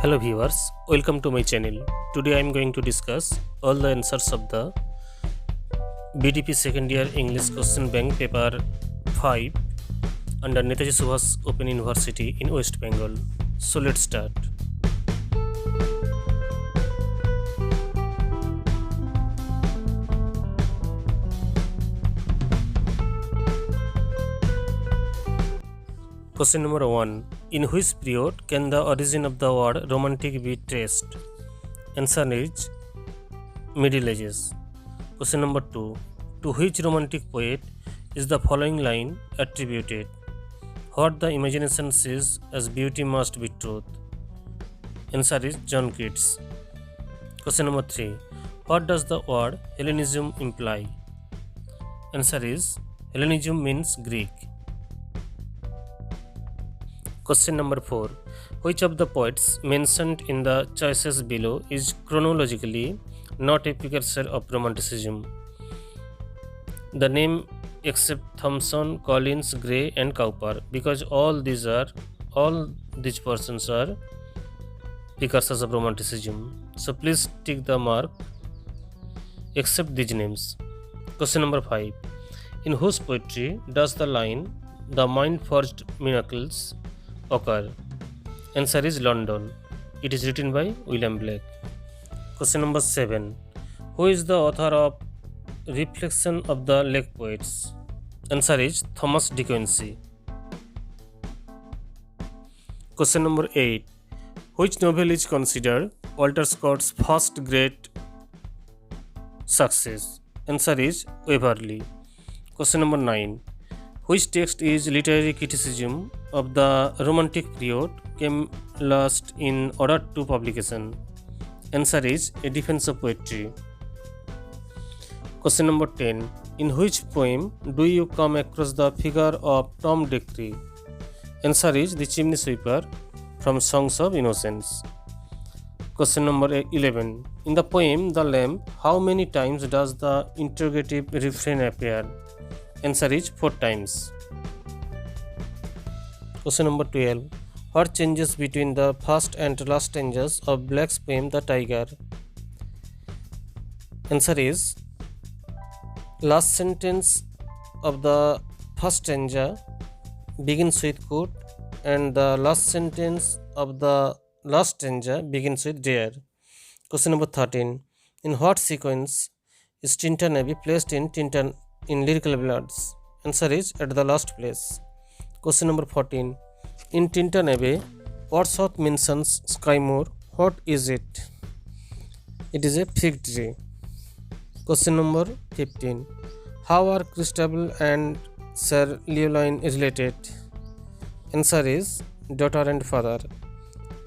Hello viewers, welcome to my channel. Today I am going to discuss all the answers of the BDP second year English question bank paper 5 under Netaji Subhash Open University in West Bengal. So let's start. Question number 1. In which period can the origin of the word romantic be traced? Answer is Middle Ages. Question number 2. To which romantic poet is the following line attributed? What the imagination sees as beauty must be truth. Answer is John Keats. Question number 3. What does the word Hellenism imply? Answer is Hellenism means Greek. Question number 4. Which of the poets mentioned in the choices below is chronologically not a precursor of Romanticism? The name except Thomson, Collins, Gray and Cowper, because all these persons are precursors of Romanticism. So please tick the mark except these names. Question number 5. In whose poetry does the line "The mind forged miracles" occur? Answer is London. It is written by William Blake. Question number 7. Who is the author of Reflection of the Lake Poets? Answer is Thomas De Quincey. Question number 8. Which novel is considered Walter Scott's first great success? Answer is Waverley. Question number 9. Which text is literary criticism of the Romantic period came last in order to publication? Answer is A Defense of Poetry. Question number 10. In which poem do you come across the figure of Tom Dacre? Answer is The Chimney Sweeper from Songs of Innocence. Question number 11. In the poem The Lamp, how many times does the interrogative refrain appear? Answer is 4 times. Question number 12. What changes between the first and last stanzas of Blake's poem The Tiger? Answer is last sentence of the first stanza begins with "could" and the last sentence of the last stanza begins with "dare." Question number 13. In what sequence is Tintin Abbey placed in Lyrical Ballads? Answer is at the last place. Question number 14. In Tintin Abbey, Wordsworth mentions Skymoor. What is it? It is a fig tree. Question number 15. How are Christabel and Sir Leoline related? Answer is daughter and father.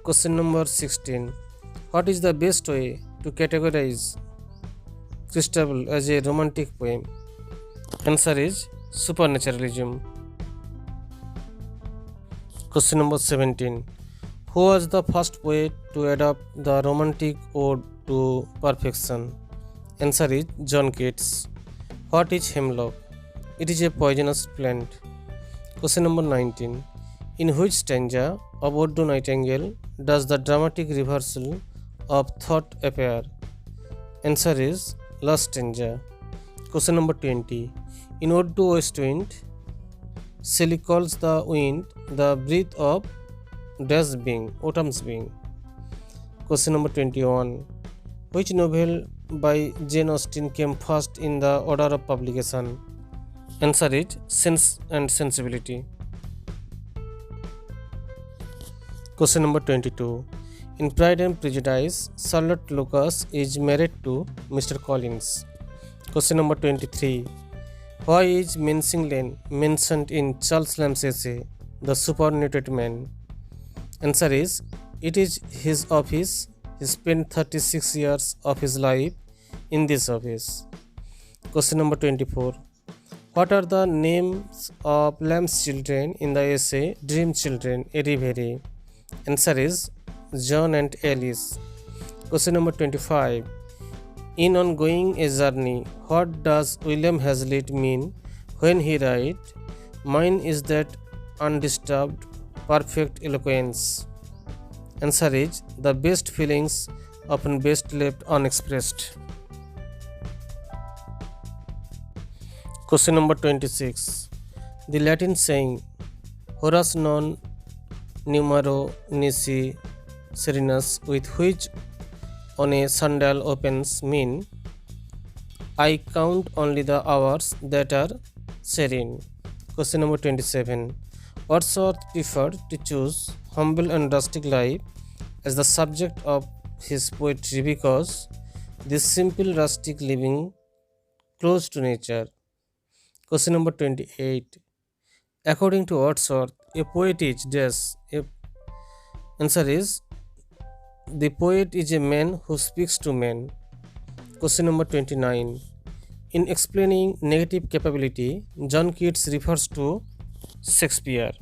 Question number 16. What is the best way to categorize Christabel as a romantic poem? Answer is supernaturalism. Question number 17. Who was the first poet to adopt the romantic ode to perfection? Answer is John Keats. What is hemlock? It is a poisonous plant. Question number 19. In which stanza of Ode to Nightingale does the dramatic reversal of thought appear? Answer is last stanza. Question number 20. In Ode to West Wind, Shelley calls the wind the breath of autumn's being. Question number 21. Which novel by Jane Austen came first in the order of publication? Answer is Sense and Sensibility. Question number 22. In Pride and Prejudice, Charlotte Lucas is married to Mr. Collins. Question number 23. Why is Mincing Lane mentioned in Charles Lamb's essay, The Superannuated Man? Answer is it is his office. He spent 36 years of his life in this office. Question number 24. What are the names of Lamb's children in the essay Dream Children, a Reverie? Answer is John and Alice. Question number 25. In On Going a Journey, what does William Hazlitt mean when he writes, "Mine is that undisturbed, perfect eloquence"? Answer is the best feelings often best left unexpressed. Question number 26. The Latin saying Horas non numero nisi serenus, with which on a sandal opens, mean I count only the hours that are serene. Question number 27. Wordsworth preferred to choose humble and rustic life as the subject of his poetry because this simple rustic living close to nature. Question number 28. According to Wordsworth, a poet is this. Answer is the poet is a man who speaks to men. Question number 29. In explaining negative capability, John Keats refers to Shakespeare.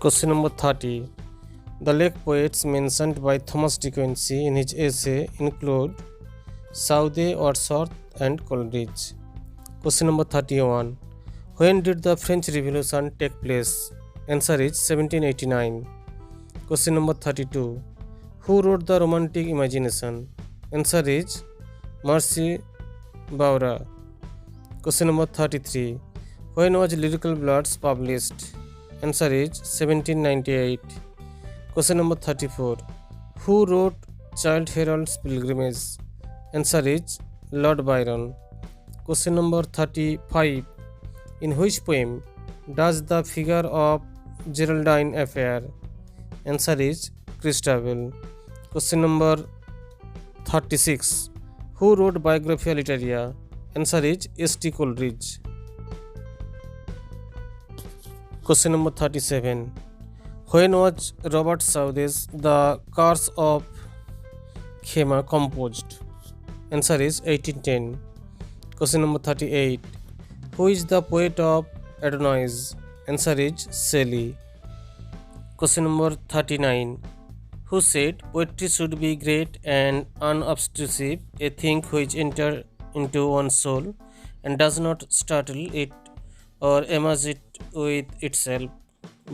Question number 30. The lake poets mentioned by Thomas De Quincey in his essay include Southey, Wordsworth, and Coleridge. Question number 31. When did the French Revolution take place? Answer is 1789. Question number 32. Who wrote the Romantic Imagination? Answer is Mercy Baura. Question number 33. When was Lyrical Bloods published? Answer is 1798. Question number 34. Who wrote Childe Harold's Pilgrimage? Answer is Lord Byron. Question number 35. In which poem does the figure of Geraldine appear? Answer is Christabel. Question number 36. Who wrote Biographia Literaria? Answer is S.T. Coleridge. Question number 37. When was Robert Southey's The Curse of Khema composed? Answer is 1810. Question number 38. Who is the poet of Adonais? Answer is Shelley. Question number 39. Who said poetry should be great and unobtrusive, a thing which enters into one's soul and does not startle it or amaze it with itself,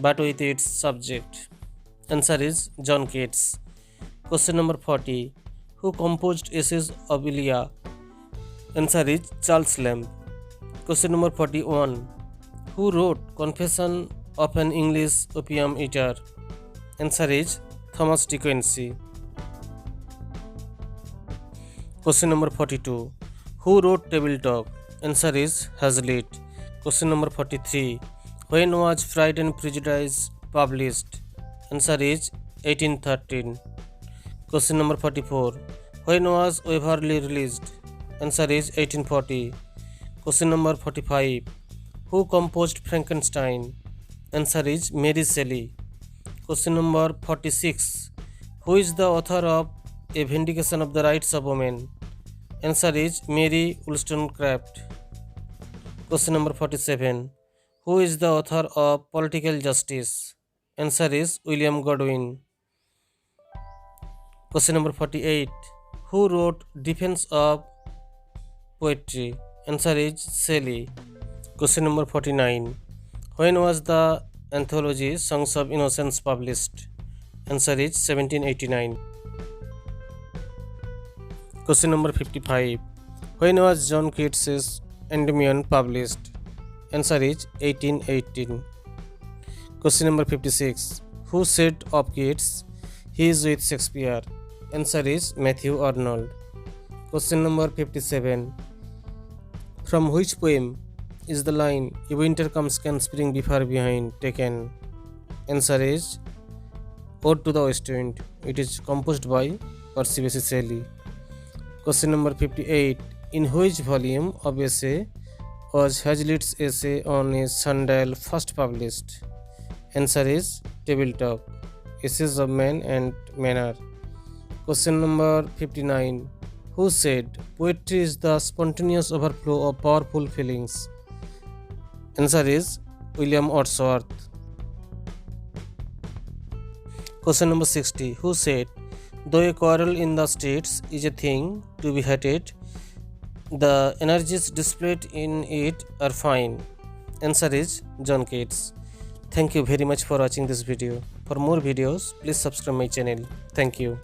but with its subject? Answer is John Keats. Question number 40. Who composed Essays of Elia? Answer is Charles Lamb. Question number 41. Who wrote Confession of an English Opium Eater? Answer is Thomas De Quincey. Question number 42. Who wrote Table Talk? Answer is Hazlitt. Question number 43. When was Pride and Prejudice published? Answer is 1813. Question number 44. When was Waverley released? Answer is 1840. Question number 45. Who composed Frankenstein? Answer is Mary Shelley. Question number 46. Who is the author of A Vindication of the Rights of Women? Answer is Mary Wollstonecraft. Question number 47. Who is the author of Political Justice? Answer is William Godwin. Question number 48. Who wrote Defense of Poetry? Answer is Shelley. Question number 49. When was the anthology Songs of Innocence published? Answer is 1789. Question number 55. When was John Keats's Endymion published? Answer is 1818. Question number 56. Who said of Keats, he is with Shakespeare? Answer is Matthew Arnold. Question number 57. From which poem is the line "A winter comes can spring be far behind" taken? Answer is Ode to the West Wind. It is composed by Percy Bysshe Shelley. Question number 58. In which volume of essay was Hazlitt's essay on a sundial first published? Answer is Table Talk, Essays of Man and Manner. Question number 59. Who said poetry is the spontaneous overflow of powerful feelings? Answer is William Wordsworth. Question number 60. Who said, though a quarrel in the streets is a thing to be hated, the energies displayed in it are fine? Answer is John Keats. Thank you very much for watching this video. For more videos, please subscribe my channel. Thank you.